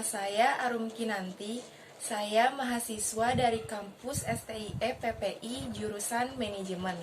saya Arum Kinanti. Saya mahasiswa dari kampus STIE PPI jurusan Manajemen.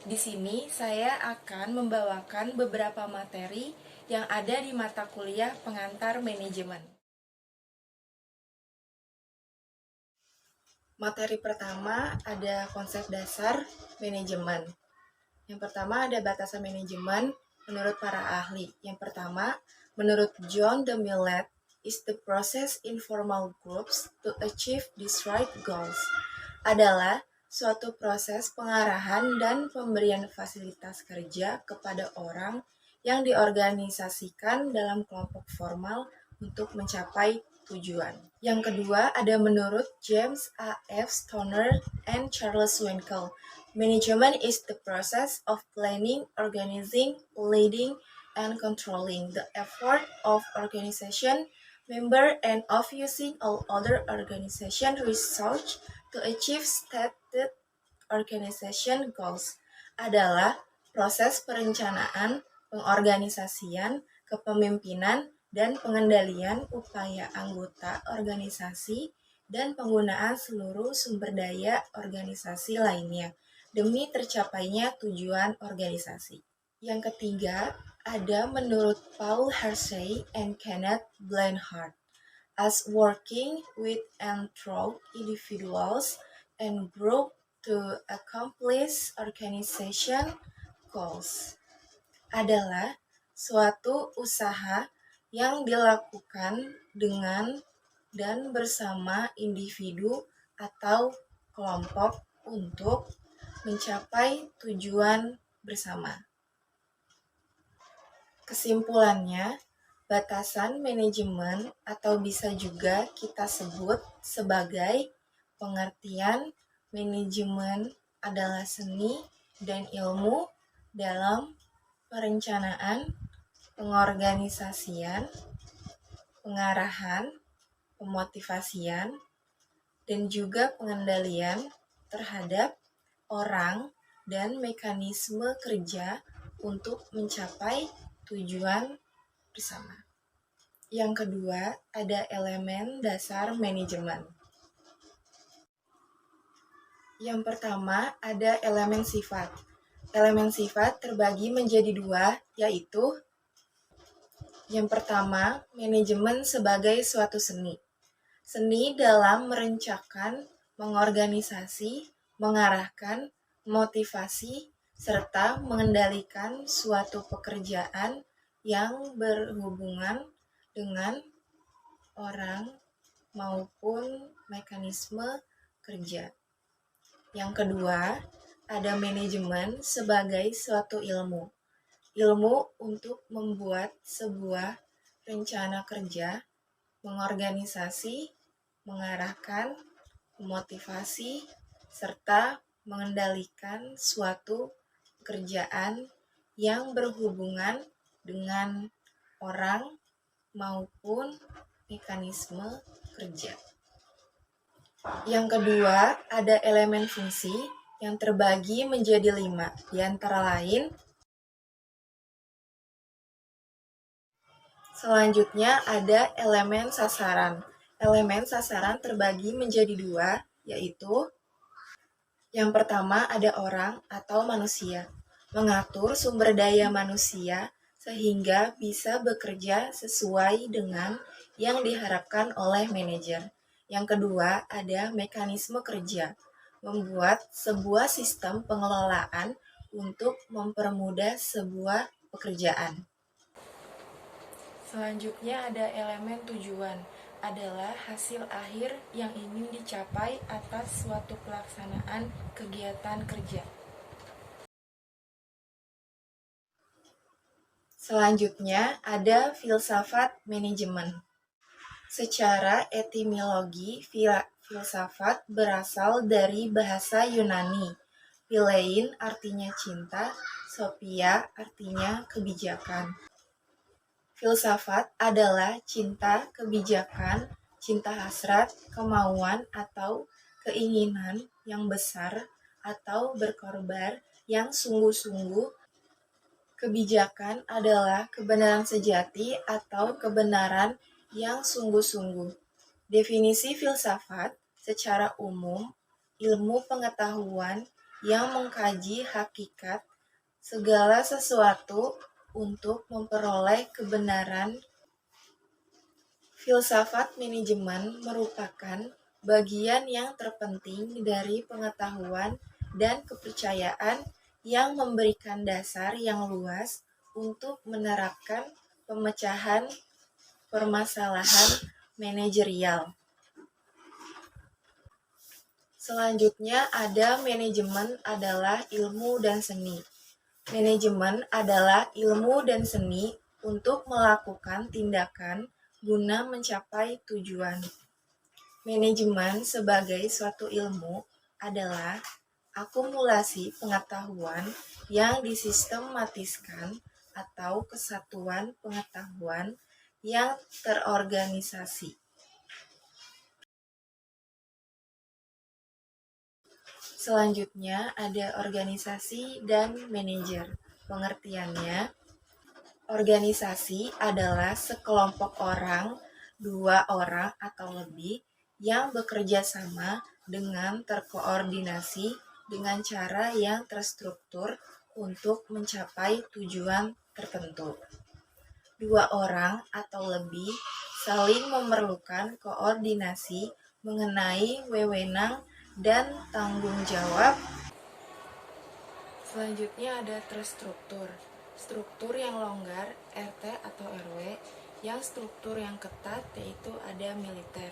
Di sini saya akan membawakan beberapa materi yang ada di mata kuliah pengantar manajemen. Materi pertama ada konsep dasar manajemen. Yang pertama ada batasan manajemen menurut para ahli. Yang pertama, menurut John de Millet, is the process in formal groups to achieve these right goals. Adalah suatu proses pengarahan dan pemberian fasilitas kerja kepada orang yang diorganisasikan dalam kelompok formal untuk mencapai tujuan. Yang kedua ada menurut James A. F. Stoner and Charles Winkel. Management is the process of planning, organizing, leading, and controlling the effort of organization member and of using all other organization resources to achieve stated organization goals. Adalah proses perencanaan, pengorganisasian, kepemimpinan, dan pengendalian upaya anggota organisasi dan penggunaan seluruh sumber daya organisasi lainnya demi tercapainya tujuan organisasi. Yang ketiga, ada menurut Paul Hersey and Kenneth Blanchard as working with and through individuals and group to accomplish organization goals. Adalah suatu usaha yang dilakukan dengan dan bersama individu atau kelompok untuk mencapai tujuan bersama. Kesimpulannya, batasan manajemen atau bisa juga kita sebut sebagai pengertian manajemen adalah seni dan ilmu dalam perencanaan, pengorganisasian, pengarahan, pemotivasian, dan juga pengendalian terhadap orang dan mekanisme kerja untuk mencapai tujuan bersama. Yang kedua, ada elemen dasar manajemen. Yang pertama, ada elemen sifat. Elemen sifat terbagi menjadi dua, yaitu yang pertama, manajemen sebagai suatu seni. Seni dalam merencanakan, mengorganisasi, mengarahkan, motivasi, serta mengendalikan suatu pekerjaan yang berhubungan dengan orang maupun mekanisme kerja. Yang kedua, ada manajemen sebagai suatu ilmu. Ilmu untuk membuat sebuah rencana kerja, mengorganisasi, mengarahkan, memotivasi, serta mengendalikan suatu pekerjaan yang berhubungan dengan orang maupun mekanisme kerja. Yang kedua, ada elemen fungsi yang terbagi menjadi 5, di antara lain. Selanjutnya ada elemen sasaran. Elemen sasaran terbagi menjadi 2, yaitu yang pertama ada orang atau manusia, mengatur sumber daya manusia sehingga bisa bekerja sesuai dengan yang diharapkan oleh manajer. Yang kedua ada mekanisme kerja, membuat sebuah sistem pengelolaan untuk mempermudah sebuah pekerjaan. Selanjutnya ada elemen tujuan, adalah hasil akhir yang ingin dicapai atas suatu pelaksanaan kegiatan kerja. Selanjutnya ada filsafat manajemen. Secara etimologi, filsafat berasal dari bahasa Yunani. Philein artinya cinta, sophia artinya kebijakan. Filsafat adalah cinta kebijakan, cinta hasrat, kemauan atau keinginan yang besar atau berkorban yang sungguh-sungguh. Kebijakan adalah kebenaran sejati atau kebenaran yang sungguh-sungguh. Definisi filsafat secara umum, ilmu pengetahuan yang mengkaji hakikat segala sesuatu untuk memperoleh kebenaran. Filsafat manajemen merupakan bagian yang terpenting dari pengetahuan dan kepercayaan yang memberikan dasar yang luas untuk menerapkan pemecahan permasalahan manajerial. Selanjutnya ada manajemen adalah ilmu dan seni. Manajemen adalah ilmu dan seni untuk melakukan tindakan guna mencapai tujuan. Manajemen sebagai suatu ilmu adalah akumulasi pengetahuan yang disistematiskan atau kesatuan pengetahuan yang terorganisasi. Selanjutnya ada organisasi dan manajer. Pengertiannya, organisasi adalah sekelompok orang, 2 orang atau lebih, yang bekerja sama dengan terkoordinasi dengan cara yang terstruktur untuk mencapai tujuan tertentu. 2 orang atau lebih saling memerlukan koordinasi mengenai wewenang dan tanggung jawab. Selanjutnya ada terstruktur. Struktur yang longgar, RT atau RW, yang struktur yang ketat yaitu ada militer.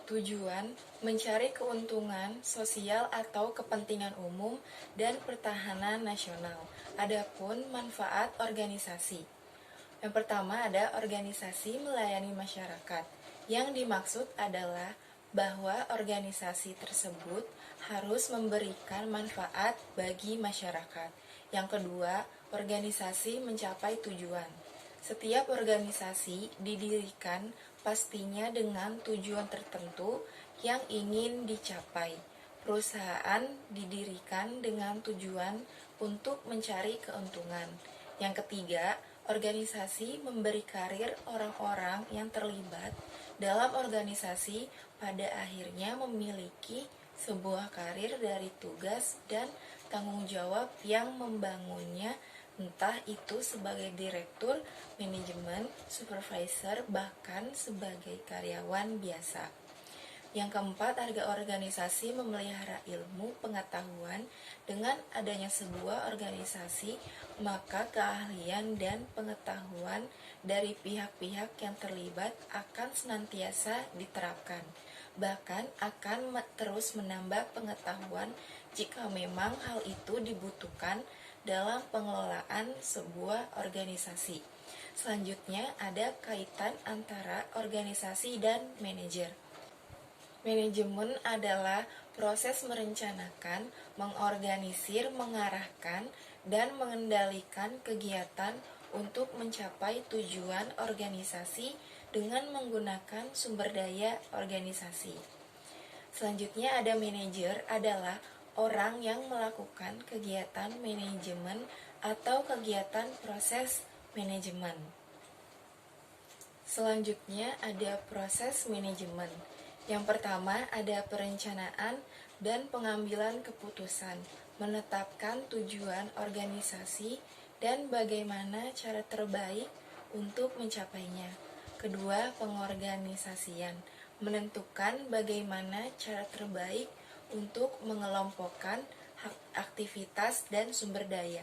Tujuan mencari keuntungan sosial atau kepentingan umum dan pertahanan nasional. Adapun manfaat organisasi. Yang pertama ada organisasi melayani masyarakat. Yang dimaksud adalah bahwa organisasi tersebut harus memberikan manfaat bagi masyarakat. Yang kedua, organisasi mencapai tujuan. Setiap organisasi didirikan pastinya dengan tujuan tertentu yang ingin dicapai. Perusahaan didirikan dengan tujuan untuk mencari keuntungan. Yang ketiga, organisasi memberi karir orang-orang yang terlibat dalam organisasi pada akhirnya memiliki sebuah karir dari tugas dan tanggung jawab yang membangunnya, entah itu sebagai direktur, manajemen, supervisor, bahkan sebagai karyawan biasa. Yang keempat, harga organisasi memelihara ilmu pengetahuan. Dengan adanya sebuah organisasi, maka keahlian dan pengetahuan dari pihak-pihak yang terlibat akan senantiasa diterapkan. Bahkan akan terus menambah pengetahuan jika memang hal itu dibutuhkan dalam pengelolaan sebuah organisasi. Selanjutnya ada kaitan antara organisasi dan manajer. Manajemen adalah proses merencanakan, mengorganisir, mengarahkan, dan mengendalikan kegiatan untuk mencapai tujuan organisasi dengan menggunakan sumber daya organisasi. Selanjutnya ada manajer adalah orang yang melakukan kegiatan manajemen atau kegiatan proses manajemen. Selanjutnya ada proses manajemen. Yang pertama ada perencanaan dan pengambilan keputusan, menetapkan tujuan organisasi dan bagaimana cara terbaik untuk mencapainya. Kedua, pengorganisasian, menentukan bagaimana cara terbaik untuk mengelompokkan aktivitas dan sumber daya.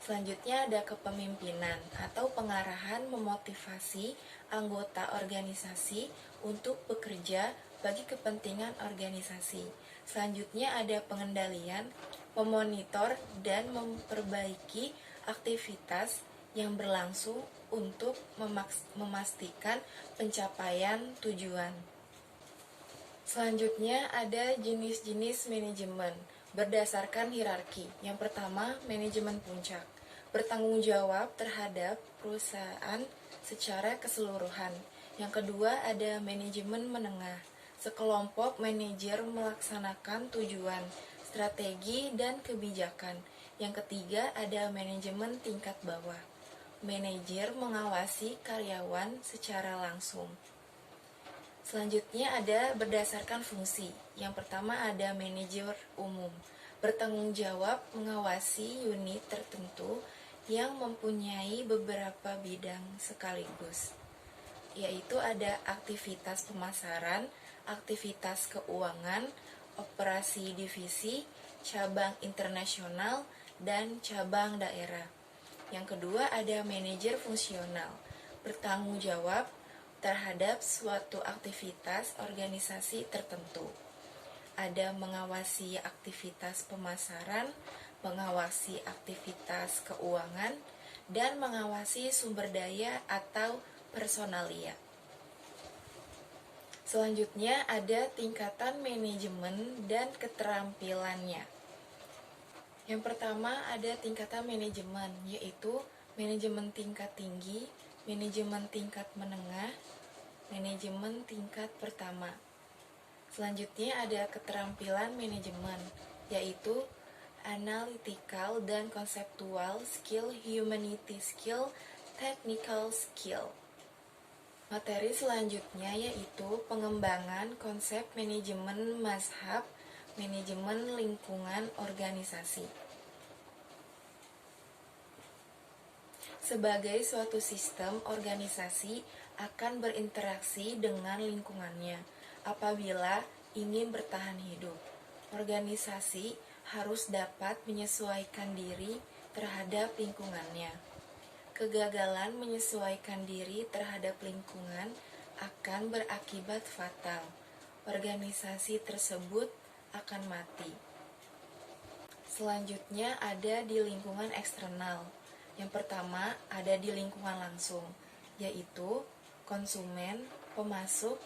Selanjutnya ada kepemimpinan atau pengarahan memotivasi anggota organisasi untuk bekerja bagi kepentingan organisasi. Selanjutnya ada pengendalian, memonitor dan memperbaiki aktivitas yang berlangsung untuk memastikan pencapaian tujuan. Selanjutnya ada jenis-jenis manajemen berdasarkan hierarki. Yang pertama, manajemen puncak, bertanggung jawab terhadap perusahaan secara keseluruhan. Yang kedua ada manajemen menengah, sekelompok manajer melaksanakan tujuan, strategi, dan kebijakan. Yang ketiga ada manajemen tingkat bawah, Manajer mengawasi karyawan secara langsung. Selanjutnya ada berdasarkan fungsi. Yang pertama ada manajer umum, bertanggung jawab mengawasi unit tertentu yang mempunyai beberapa bidang sekaligus, yaitu ada aktivitas pemasaran, aktivitas keuangan, operasi divisi, cabang internasional, dan cabang daerah. Yang kedua ada manajer fungsional, bertanggung jawab terhadap suatu aktivitas organisasi tertentu. Ada mengawasi aktivitas pemasaran, mengawasi aktivitas keuangan, dan mengawasi sumber daya atau personalia. Selanjutnya ada tingkatan manajemen dan keterampilannya. Yang pertama ada tingkatan manajemen, yaitu manajemen tingkat tinggi, manajemen tingkat menengah, manajemen tingkat pertama. Selanjutnya ada keterampilan manajemen, yaitu analytical dan konseptual skill, humanity skill, technical skill. Materi selanjutnya yaitu pengembangan konsep manajemen mazhab, manajemen lingkungan organisasi. Sebagai suatu sistem, organisasi akan berinteraksi dengan lingkungannya apabila ingin bertahan hidup. Organisasi harus dapat menyesuaikan diri terhadap lingkungannya. Kegagalan menyesuaikan diri terhadap lingkungan akan berakibat fatal. Organisasi tersebut akan mati. Selanjutnya ada di lingkungan eksternal. Yang pertama ada di lingkungan langsung, yaitu konsumen, pemasok,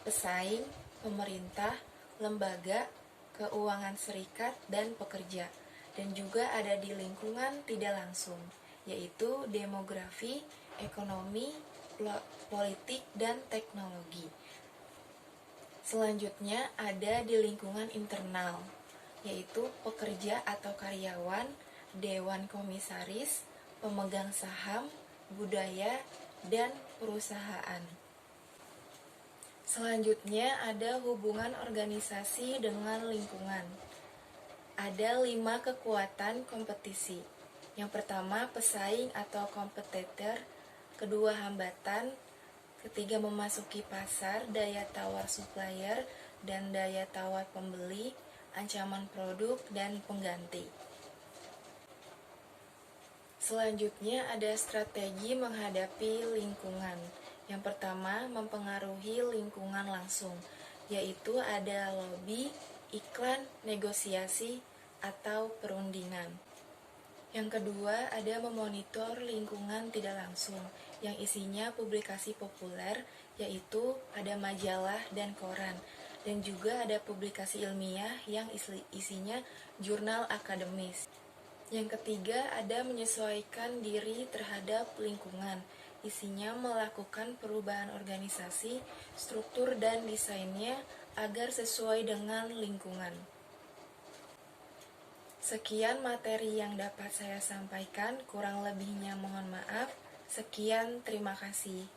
pesaing, pemerintah, lembaga, keuangan serikat, dan pekerja. Dan juga ada di lingkungan tidak langsung, yaitu demografi, ekonomi, politik, dan teknologi. Selanjutnya ada di lingkungan internal, yaitu pekerja atau karyawan, dewan komisaris, pemegang saham, budaya, dan perusahaan. Selanjutnya ada hubungan organisasi dengan lingkungan. Ada 5 kekuatan kompetisi. Yang pertama pesaing atau kompetitor, kedua hambatan, ketiga memasuki pasar, daya tawar supplier dan daya tawar pembeli, ancaman produk dan pengganti. Selanjutnya ada strategi menghadapi lingkungan. Yang pertama mempengaruhi lingkungan langsung, yaitu ada lobby, iklan, negosiasi, atau perundingan. Yang kedua ada memonitor lingkungan tidak langsung, yang isinya publikasi populer, yaitu ada majalah dan koran, dan juga ada publikasi ilmiah yang isinya jurnal akademis. Yang ketiga ada menyesuaikan diri terhadap lingkungan, isinya melakukan perubahan organisasi, struktur dan desainnya agar sesuai dengan lingkungan. Sekian materi yang dapat saya sampaikan, kurang lebihnya mohon maaf. Sekian, terima kasih.